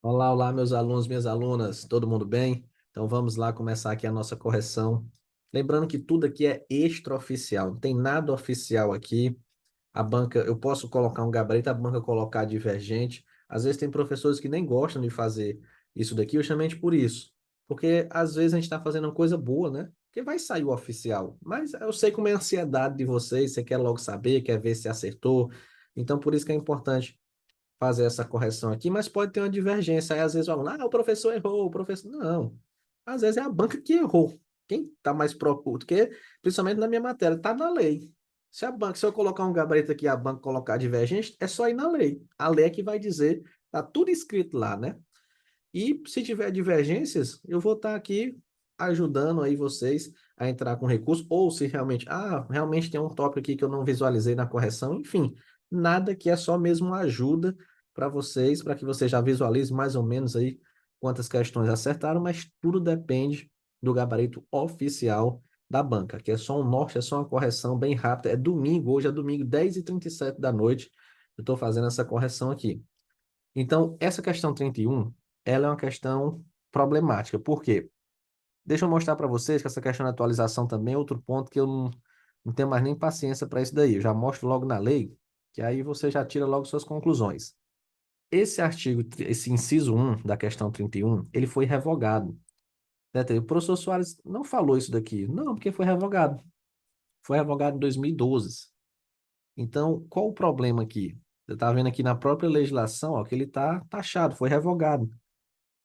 Olá, olá, meus alunos, minhas alunas, todo mundo bem? Então vamos lá começar aqui a nossa correção. Lembrando que tudo aqui é extraoficial, não tem nada oficial aqui. A banca, eu posso colocar um gabarito, a banca colocar divergente. Às vezes tem professores que nem gostam de fazer isso daqui, justamente por isso. Porque às vezes a gente está fazendo uma coisa boa, né? Porque vai sair o oficial. Mas eu sei como é a ansiedade de vocês, você quer logo saber, quer ver se acertou. Então por isso que é importante fazer essa correção aqui, mas pode ter uma divergência. Aí às vezes o aluno, o professor errou, o professor. Não. Às vezes é a banca que errou. Quem está mais procuro? Porque, principalmente na minha matéria, está na lei. Se a banca, se eu colocar um gabarito aqui e a banca colocar divergente, é só ir na lei. A lei é que vai dizer, tá tudo escrito lá, né? E se tiver divergências, eu vou estar aqui ajudando aí vocês a entrar com recurso, ou se realmente, realmente tem um tópico aqui que eu não visualizei na correção, enfim, nada que é só mesmo uma ajuda para vocês, para que vocês já visualizem mais ou menos aí quantas questões acertaram, mas tudo depende do gabarito oficial da banca, que é só um norte, é só uma correção bem rápida, é domingo, hoje é domingo, 10h37 da noite, eu estou fazendo essa correção aqui. Então, essa questão 31, ela é uma questão problemática. Por quê? Deixa eu mostrar para vocês que essa questão de atualização também é outro ponto que eu não tenho mais nem paciência para isso daí. Eu já mostro logo na lei, que aí você já tira logo suas conclusões. Esse artigo, esse inciso 1 da questão 31, ele foi revogado. Né? O professor Soares não falou isso daqui. Não, porque foi revogado. Foi revogado em 2012. Então, qual o problema aqui? Você está vendo aqui na própria legislação, ó, que ele está taxado, foi revogado.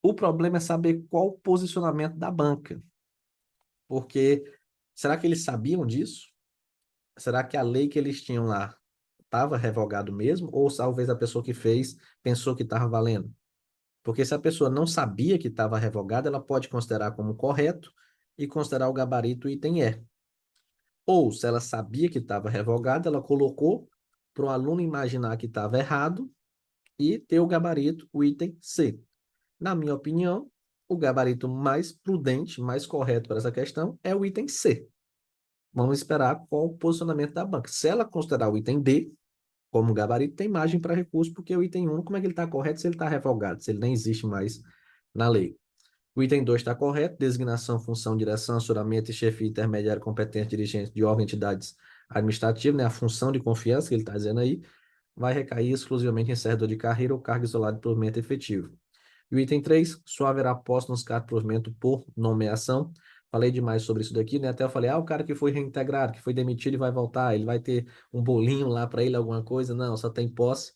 O problema é saber qual o posicionamento da banca, porque será que eles sabiam disso? Será que a lei que eles tinham lá estava revogado mesmo? Ou talvez a pessoa que fez pensou que estava valendo? Porque se a pessoa não sabia que estava revogado, ela pode considerar como correto e considerar o gabarito item E. Ou se ela sabia que estava revogado, ela colocou para o aluno imaginar que estava errado e ter o gabarito, o item C. Na minha opinião, o gabarito mais prudente, mais correto para essa questão é o item C. Vamos esperar qual o posicionamento da banca. Se ela considerar o item D como gabarito, tem margem para recurso, porque o item 1, como é que ele está correto se ele está revogado, se ele nem existe mais na lei? O item 2 está correto, designação, função, direção, assuramento e chefia intermediário competente dirigente de órgãos e entidades administrativas, né? A função de confiança que ele está dizendo aí, vai recair exclusivamente em servidor de carreira ou cargo isolado de provimento efetivo. E o item 3, só haverá posse nos cargos de provimento por nomeação. Falei demais sobre isso daqui, né? Até eu falei, o cara que foi reintegrado, que foi demitido e vai voltar, ele vai ter um bolinho lá para ele, alguma coisa? Não, só tem posse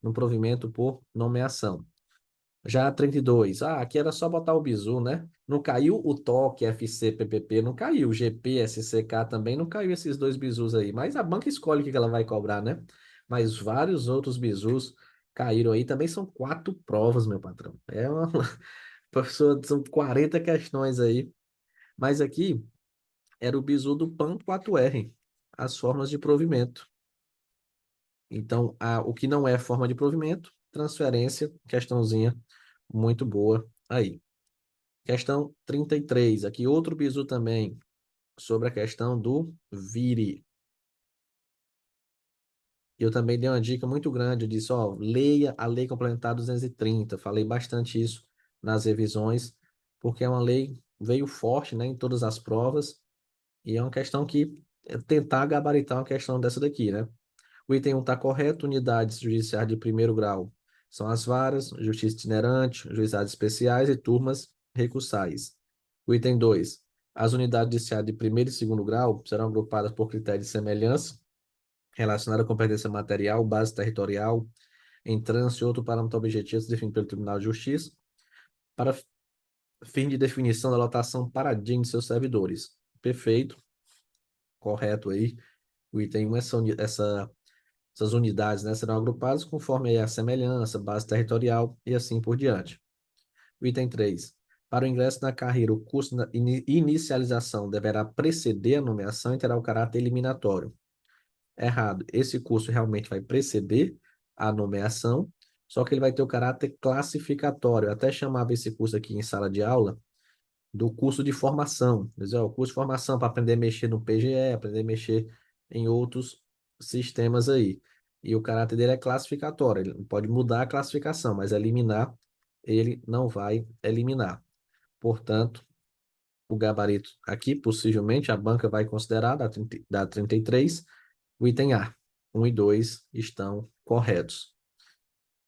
no provimento por nomeação. Já 32, aqui era só botar o bizu, né? Não caiu o TOC, FC, PPP, não caiu. GP, SCK também, não caiu esses dois bizus aí. Mas a banca escolhe o que ela vai cobrar, né? Mas vários outros bizus caíram aí. Também são 4 provas, meu patrão. É uma... Professor, são 40 questões aí. Mas aqui era o bizu do PAN 4R, as formas de provimento. Então, o que não é forma de provimento, transferência, questãozinha muito boa aí. Questão 33, aqui outro bizu também, sobre a questão do vire. Eu também dei uma dica muito grande, eu disse, leia a Lei Complementar 230, falei bastante isso nas revisões, porque é uma lei, veio forte, né, em todas as provas, e é uma questão que tentar gabaritar uma questão dessa daqui, né? O item 1 está correto, unidades judiciais de primeiro grau são as varas, justiça itinerante, juizados especiais e turmas recursais. O item 2, as unidades judiciais de primeiro e segundo grau serão agrupadas por critério de semelhança relacionado à competência material, base territorial, em trânsito e outro parâmetro objetivo definido pelo Tribunal de Justiça, para fim de definição da lotação paradigma de seus servidores. Perfeito, correto aí. O item 1, essas unidades, né, serão agrupadas conforme a semelhança, base territorial e assim por diante. O item 3. Para o ingresso na carreira, o curso de inicialização deverá preceder a nomeação e terá o caráter eliminatório. Errado. Esse curso realmente vai preceder a nomeação, só que ele vai ter o caráter classificatório. Eu até chamava esse curso aqui em sala de aula do curso de formação. Quer dizer, o curso de formação para aprender a mexer no PGE, aprender a mexer em outros sistemas aí. E o caráter dele é classificatório. Ele pode mudar a classificação, mas eliminar ele não vai eliminar. Portanto, o gabarito aqui, possivelmente, a banca vai considerar da 33, o item A. 1 e 2 estão corretos.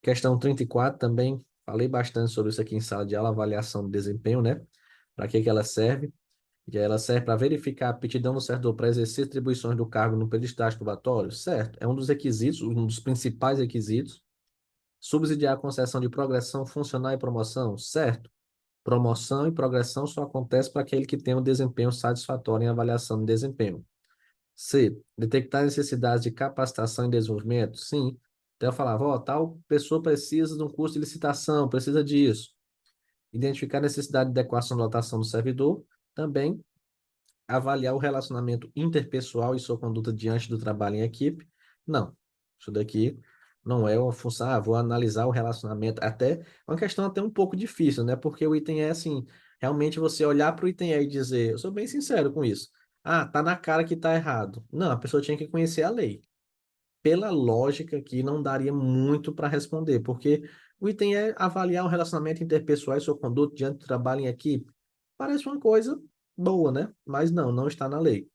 Questão 34 também, falei bastante sobre isso aqui em sala de aula, avaliação de desempenho, né? Para que ela serve? E aí ela serve para verificar a aptidão do servidor para exercer atribuições do cargo no período de estágio probatório? Certo. É um dos requisitos, um dos principais requisitos. Subsidiar a concessão de progressão funcional e promoção? Certo. Promoção e progressão só acontece para aquele que tem um desempenho satisfatório em avaliação de desempenho. C. Detectar necessidades de capacitação e desenvolvimento? Sim. Então eu falava, ó, tal pessoa precisa de um curso de licitação, precisa disso. Identificar a necessidade de adequação da lotação do servidor? Também. Avaliar o relacionamento interpessoal e sua conduta diante do trabalho em equipe? Não. Isso daqui não é uma função, vou analisar o relacionamento. Até é uma questão até um pouco difícil, né? Porque o item é assim, realmente você olhar para o item E e dizer, eu sou bem sincero com isso. Ah, tá na cara que tá errado. Não, a pessoa tinha que conhecer a lei. Pela lógica aqui, não daria muito para responder, porque o item é avaliar o relacionamento interpessoal e sua conduta diante do trabalho em equipe. Parece uma coisa boa, né? Mas não, não está na lei.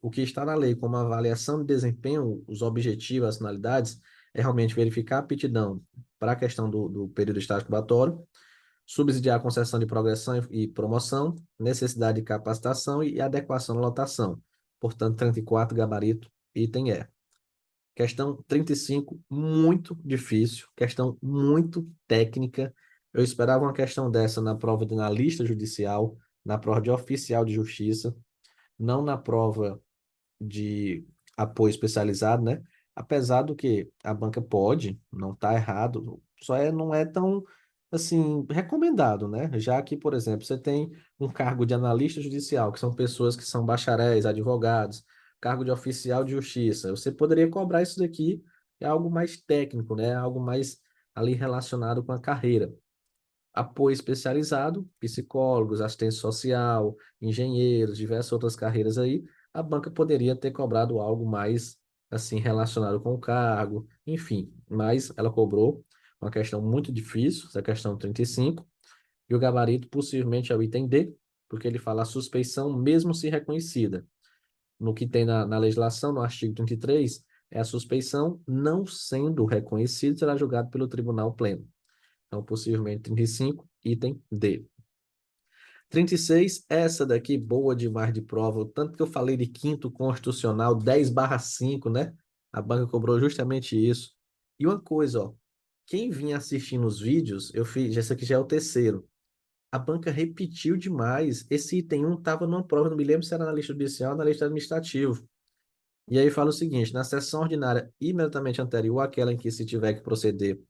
O que está na lei como avaliação de desempenho, os objetivos, as finalidades, é realmente verificar a aptidão para a questão do período de estágio probatório, subsidiar a concessão de progressão e promoção, necessidade de capacitação e adequação à lotação. Portanto, 34, gabarito, item E. Questão 35, muito difícil, questão muito técnica. Eu esperava uma questão dessa na prova de analista judicial, na prova de oficial de justiça, não na prova de apoio especializado, né? Apesar do que a banca pode, não está errado, não é tão assim recomendado, né? Já que, por exemplo, você tem um cargo de analista judicial, que são pessoas que são bacharéis, advogados, cargo de oficial de justiça, você poderia cobrar isso daqui, é algo mais técnico, né? Algo mais ali relacionado com a carreira. Apoio especializado, psicólogos, assistente social, engenheiros, diversas outras carreiras aí, a banca poderia ter cobrado algo mais assim relacionado com o cargo, enfim, mas ela cobrou uma questão muito difícil, essa questão 35, e o gabarito possivelmente é o item D, porque ele fala a suspeição mesmo se reconhecida. No que tem na legislação, no artigo 33, é a suspeição não sendo reconhecida, será julgado pelo tribunal pleno. Então, possivelmente 35, item D. 36, essa daqui, boa demais de prova. O tanto que eu falei de quinto constitucional, 10/5, né? A banca cobrou justamente isso. E uma coisa, ó. Quem vinha assistindo os vídeos, eu fiz, esse aqui já é o terceiro. A banca repetiu demais. Esse item 1 estava numa prova, não me lembro se era na lista judicial ou na lista administrativa. E aí fala o seguinte: na sessão ordinária imediatamente anterior àquela em que se tiver que proceder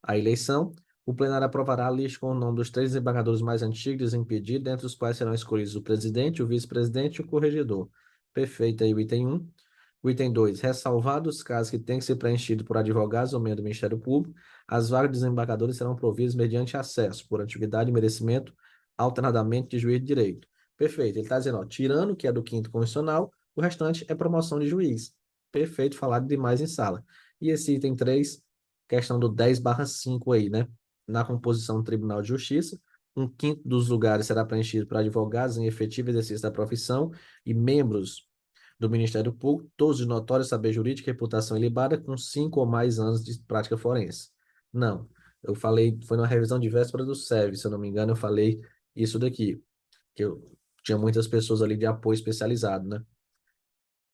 à eleição, o plenário aprovará a lista com o nome dos três desembargadores mais antigos desimpedidos, dentre os quais serão escolhidos o presidente, o vice-presidente e o corregedor. Perfeito aí o item 1. O item 2, ressalvados os casos que têm que ser preenchidos por advogados ou membros do Ministério Público, as vagas de desembargadores serão providas mediante acesso, por antiguidade e merecimento, alternadamente de juiz de direito. Perfeito. Ele está dizendo, ó, tirando o que é do quinto constitucional, o restante é promoção de juiz. Perfeito, falado demais em sala. E esse item 3, questão do 10/5 aí, né? Na composição do Tribunal de Justiça, um quinto dos lugares será preenchido por advogados em efetivo exercício da profissão e membros do Ministério Público, todos de notório saber jurídico e reputação ilibada, com 5 ou mais anos de prática forense. Não, eu falei, foi numa revisão de véspera do SEV, se eu não me engano, eu falei isso daqui, que eu tinha muitas pessoas ali de apoio especializado, né?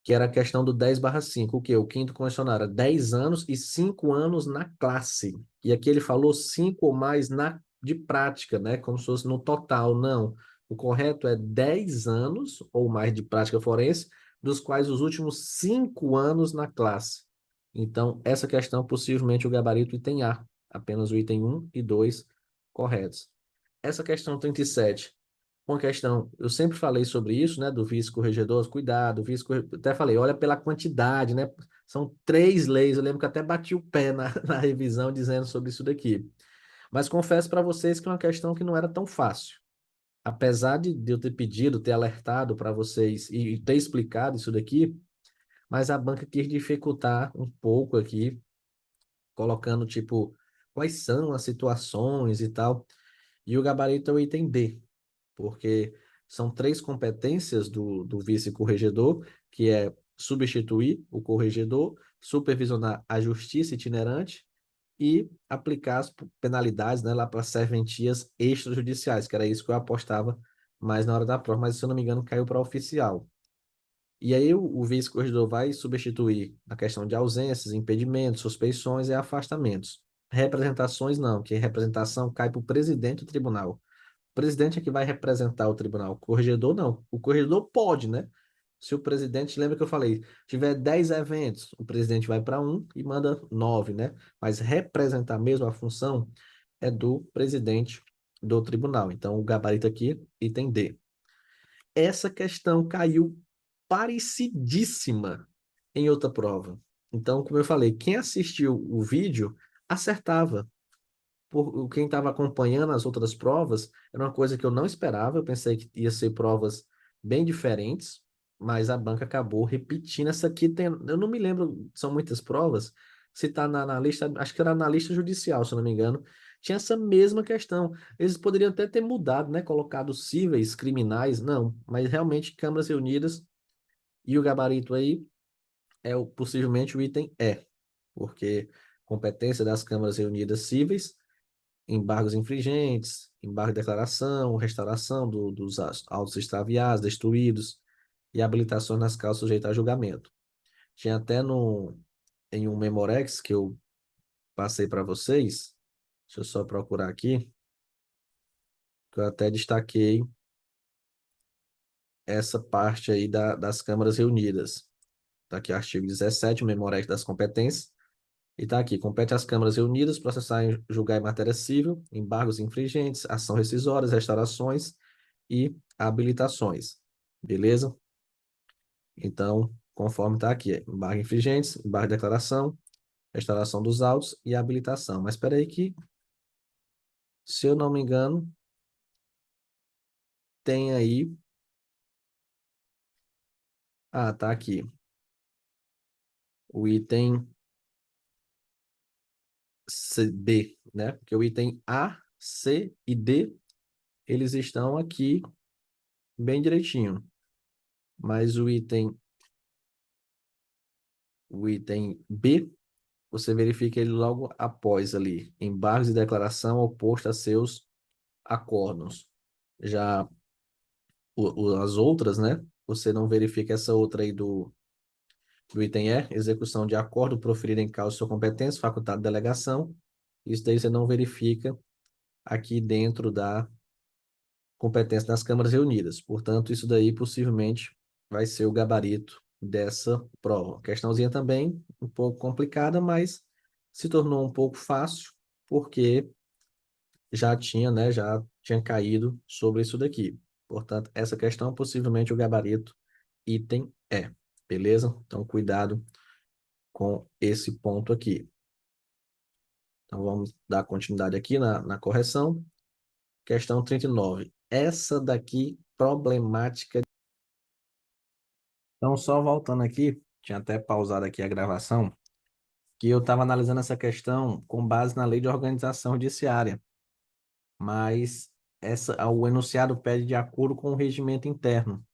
Que era a questão do 10/5, o quê? O quinto constitucional era 10 anos e 5 anos na classe. E aqui ele falou 5 ou mais de prática, né? Como se fosse no total. Não. O correto é 10 anos ou mais de prática forense, dos quais os últimos 5 anos na classe. Então, essa questão, possivelmente, o gabarito item A. Apenas o item 1 e 2 corretos. Essa questão 37, uma questão, eu sempre falei sobre isso, né, do vice-corregedor, cuidado, até falei, olha pela quantidade, né, são 3 leis, eu lembro que até bati o pé na revisão dizendo sobre isso daqui, mas confesso para vocês que é uma questão que não era tão fácil, apesar de eu ter pedido, ter alertado para vocês e ter explicado isso daqui, mas a banca quis dificultar um pouco aqui, colocando, tipo, quais são as situações e tal. E o gabarito é o item D, porque são três competências do vice-corregedor, que é substituir o corregedor, supervisionar a justiça itinerante e aplicar as penalidades, né, lá para serventias extrajudiciais, que era isso que eu apostava mais na hora da prova, mas se eu não me engano caiu para oficial. E aí o vice-corregedor vai substituir a questão de ausências, impedimentos, suspeições e afastamentos. Representações não, que representação cai para o presidente do tribunal. O presidente é que vai representar o tribunal. O corregedor não. O corregedor pode, né? Se o presidente, lembra que eu falei, tiver 10 eventos, o presidente vai para um e manda 9, né? Mas representar mesmo a função é do presidente do tribunal. Então, o gabarito aqui, item D. Essa questão caiu parecidíssima em outra prova. Então, como eu falei, quem assistiu o vídeo acertava. Quem estava acompanhando as outras provas, era uma coisa que eu não esperava. Eu pensei que ia ser provas bem diferentes, mas a banca acabou repetindo. Essa aqui tem, eu não me lembro, são muitas provas. Se está na lista, acho que era na lista judicial, se eu não me engano, tinha essa mesma questão. Eles poderiam até ter mudado, né? Colocado cíveis, criminais, não, mas realmente câmaras reunidas e o gabarito aí é possivelmente o item E, porque competência das câmaras reunidas cíveis, embargos infringentes, embargo de declaração, restauração dos autos extraviados, destruídos e habilitações nas causas sujeitas a julgamento. Tinha até em um Memorex que eu passei para vocês, deixa eu só procurar aqui, que eu até destaquei essa parte aí das câmaras reunidas. Está aqui o artigo 17, o Memorex das competências. E está aqui, compete às câmaras reunidas processar e julgar em matéria civil, embargos infringentes, ação rescisórias, restaurações e habilitações. Beleza? Então, conforme está aqui, embargo infringentes, embargo de declaração, restauração dos autos e habilitação. Mas espera aí que, se eu não me engano, tem aí... Ah, tá aqui. O item B, né? Porque o item A, C e D, eles estão aqui bem direitinho. Mas o item B, você verifica ele logo após ali, embargos e declaração oposto a seus acórdãos. Já as outras, né? Você não verifica essa outra aí do item E, execução de acordo proferido em causa de sua competência, facultado de delegação. Isso daí você não verifica aqui dentro da competência das câmaras reunidas. Portanto, isso daí possivelmente vai ser o gabarito dessa prova. Questãozinha também um pouco complicada, mas se tornou um pouco fácil porque já tinha, né, já tinha caído sobre isso daqui. Portanto, essa questão possivelmente o gabarito item E, beleza? Então, cuidado com esse ponto aqui. Então, vamos dar continuidade aqui na correção. Questão 39. Essa daqui, problemática. Então, só voltando aqui, tinha até pausado aqui a gravação, que eu estava analisando essa questão com base na lei de organização judiciária, mas o enunciado pede de acordo com o regimento interno.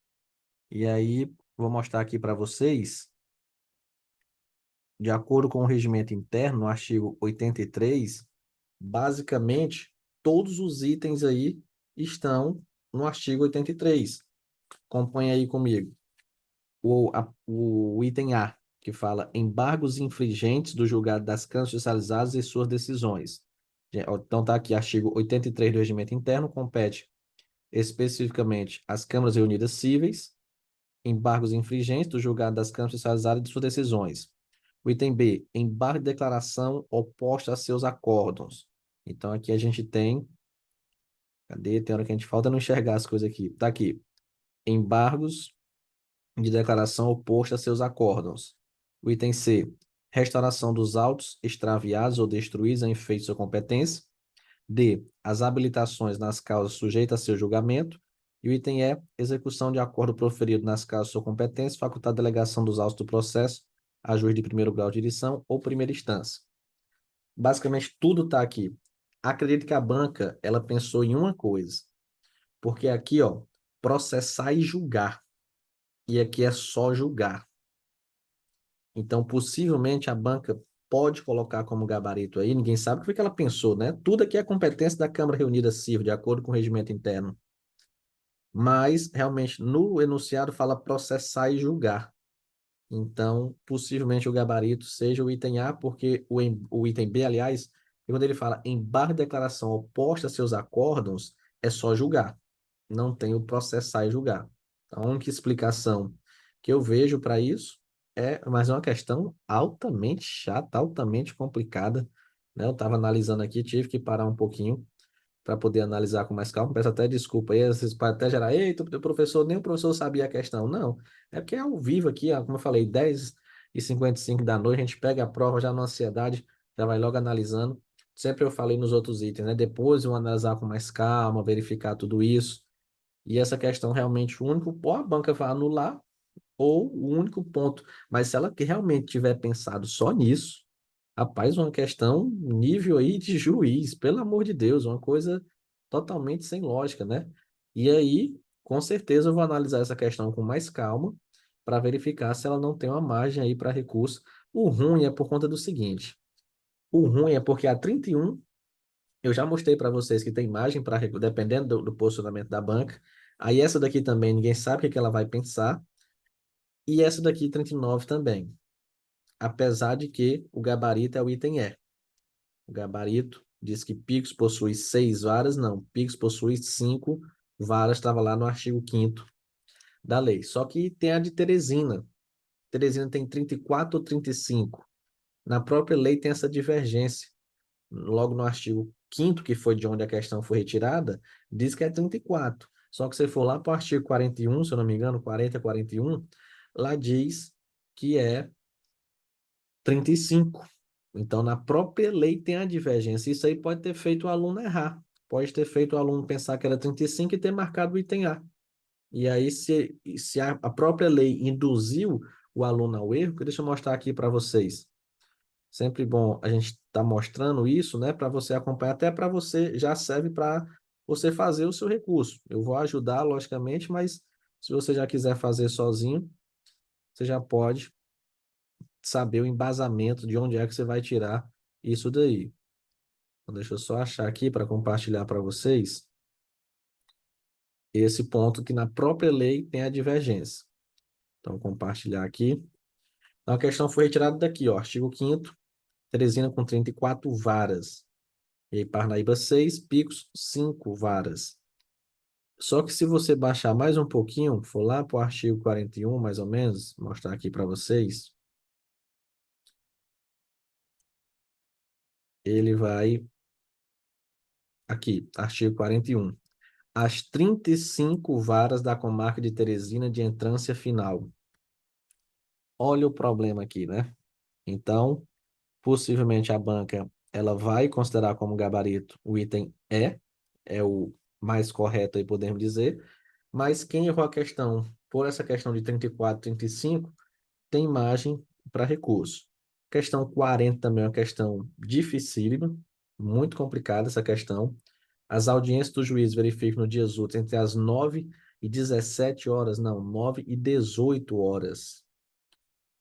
E aí, vou mostrar aqui para vocês, de acordo com o regimento interno, no artigo 83, basicamente, todos os itens aí estão no artigo 83. Acompanhe aí comigo. O item A, que fala embargos infringentes do julgado das câmaras judicializadas e suas decisões. Então, está aqui, artigo 83 do regimento interno, compete especificamente às câmaras reunidas cíveis, embargos infringentes do julgado das câmaras judicializadas e de suas decisões. O item B, embargo de declaração oposta a seus acórdãos. Então, aqui a gente tem... Cadê? Tem hora que a gente falta não enxergar as coisas aqui. Está aqui. Embargos de declaração oposta a seus acórdãos. O item C, restauração dos autos extraviados ou destruídos em efeito de sua competência. D, as habilitações nas causas sujeitas a seu julgamento. E o item E, execução de acordo proferido nas causas de sua competência, facultar delegação dos autos do processo a juiz de primeiro grau de edição ou primeira instância. Basicamente, tudo está aqui. Acredito que a banca, ela pensou em uma coisa, porque aqui, ó, processar e julgar, e aqui é só julgar. Então, possivelmente, a banca pode colocar como gabarito aí, ninguém sabe o que ela pensou, né? Tudo aqui é competência da Câmara Reunida Civil, de acordo com o regimento interno. Mas, realmente, no enunciado fala processar e julgar. Então, possivelmente o gabarito seja o item A, porque o item B, aliás, quando ele fala embargo de declaração oposta a seus acórdãos, é só julgar. Não tem o processar e julgar. A única explicação que eu vejo para isso mas é uma questão altamente chata, altamente complicada, né? Eu estava analisando aqui, tive que parar um pouquinho para poder analisar com mais calma. Peço até desculpa aí, às vezes pode até gerar, eita, o professor, nem o professor sabia a questão. Não, é porque é ao vivo aqui, ó, como eu falei, 10h55 da noite, a gente pega a prova já na ansiedade, já vai logo analisando. Sempre eu falei nos outros itens, né? Depois eu vou analisar com mais calma, verificar tudo isso. E essa questão realmente, o único, ou a banca vai anular, ou o único ponto. Mas se ela que realmente tiver pensado só nisso, rapaz, uma questão nível aí de juiz, pelo amor de Deus, uma coisa totalmente sem lógica, né? E aí, com certeza, eu vou analisar essa questão com mais calma para verificar se ela não tem uma margem aí para recurso. O ruim é por conta do seguinte: o ruim é porque a 31 eu já mostrei para vocês que tem margem para dependendo do posicionamento da banca. Aí essa daqui também ninguém sabe o que que ela vai pensar. E essa daqui 39 também. Apesar de que o gabarito é o item E. O gabarito diz que Pix possui 6 varas, não. Pix possui 5 varas, estava lá no artigo 5º da lei. Só que tem a de Teresina. Teresina tem 34 ou 35. Na própria lei tem essa divergência. Logo no artigo 5º, que foi de onde a questão foi retirada, diz que é 34. Só que se for lá para o artigo 41, se eu não me engano, 40 41, lá diz que é 35. Então, na própria lei tem a divergência. Isso aí pode ter feito o aluno errar. Pode ter feito o aluno pensar que era 35 e ter marcado o item A. E aí, se a própria lei induziu o aluno ao erro, que deixa eu mostrar aqui para vocês. Sempre bom a gente estar mostrando isso, né, para você acompanhar, até para você já serve para você fazer o seu recurso. Eu vou ajudar, logicamente, mas se você já quiser fazer sozinho, você já pode saber o embasamento de onde é que você vai tirar isso daí. Então, deixa eu só achar aqui para compartilhar para vocês esse ponto que na própria lei tem a divergência. Então, compartilhar aqui. Então, a questão foi retirada daqui, ó, artigo 5º, Teresina com 34 varas. E aí, Parnaíba 6, Picos 5 varas. Só que se você baixar mais um pouquinho, for lá para o artigo 41, mais ou menos, mostrar aqui para vocês, ele vai aqui, artigo 41. As 35 varas da comarca de Teresina de entrância final. Olha o problema aqui, né? Então, possivelmente a banca ela vai considerar como gabarito o item E, é o mais correto aí, podemos dizer, mas quem errou a questão por essa questão de 34, 35, tem margem para recurso. Questão 40 também é uma questão dificílima, muito complicada essa questão. As audiências do juiz verificam no dias úteis entre as 9 e 17 horas, não, 9 e 18 horas.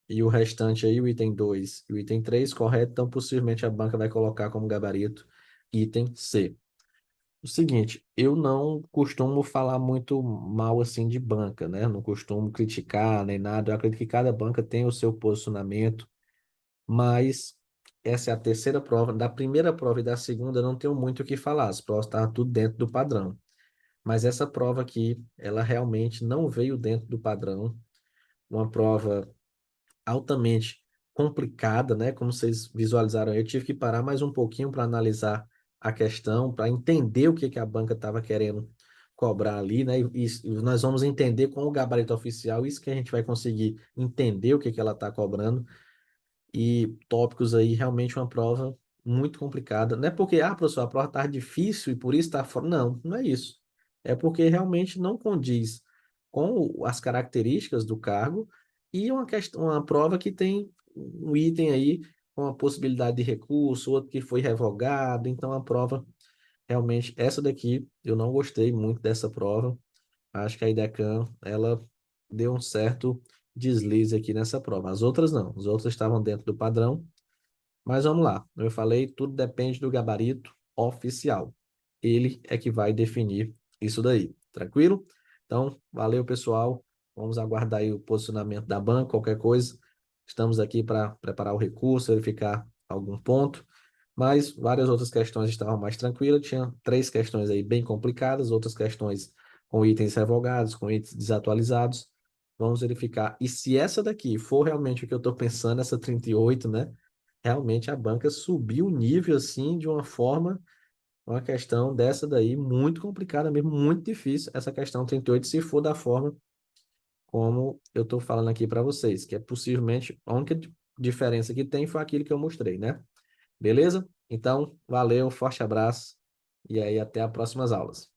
E o restante aí, o item 2 e o item 3, correto, então possivelmente a banca vai colocar como gabarito item C. O seguinte, eu não costumo falar muito mal assim de banca, né? Não costumo criticar nem nada. Eu acredito que cada banca tem o seu posicionamento, mas essa é a terceira prova. Da primeira prova e da segunda não tenho muito o que falar. As provas estavam tudo dentro do padrão. Mas essa prova aqui, ela realmente não veio dentro do padrão. Uma prova altamente complicada, né? Como vocês visualizaram, eu tive que parar mais um pouquinho para analisar a questão, para entender o que que a banca estava querendo cobrar ali, né? E nós vamos entender com o gabarito oficial, isso que a gente vai conseguir entender o que que ela está cobrando. E tópicos aí, realmente uma prova muito complicada. Não é porque, professor, a prova está difícil e por isso está fora. Não, não é isso. É porque realmente não condiz com as características do cargo e uma questão, uma prova que tem um item aí com a possibilidade de recurso, outro que foi revogado. Então, a prova, realmente, essa daqui, eu não gostei muito dessa prova. Acho que a IDECAM, ela deu um certo deslize aqui nessa prova. As outras não, as outras estavam dentro do padrão. Mas vamos lá, eu falei, tudo depende do gabarito oficial. Ele é que vai definir isso daí, tranquilo? Então, valeu, pessoal. Vamos aguardar aí o posicionamento da banca, qualquer coisa. Estamos aqui para preparar o recurso, verificar algum ponto. Mas várias outras questões estavam mais tranquilas. Tinha 3 questões aí bem complicadas, outras questões com itens revogados, com itens desatualizados. Vamos verificar. E se essa daqui for realmente o que eu estou pensando, essa 38, né? Realmente a banca subiu o nível assim de uma forma, uma questão dessa daí muito complicada mesmo, muito difícil essa questão 38 se for da forma como eu estou falando aqui para vocês, que é possivelmente a única diferença que tem foi aquilo que eu mostrei, né? Beleza? Então, valeu, forte abraço e aí até as próximas aulas.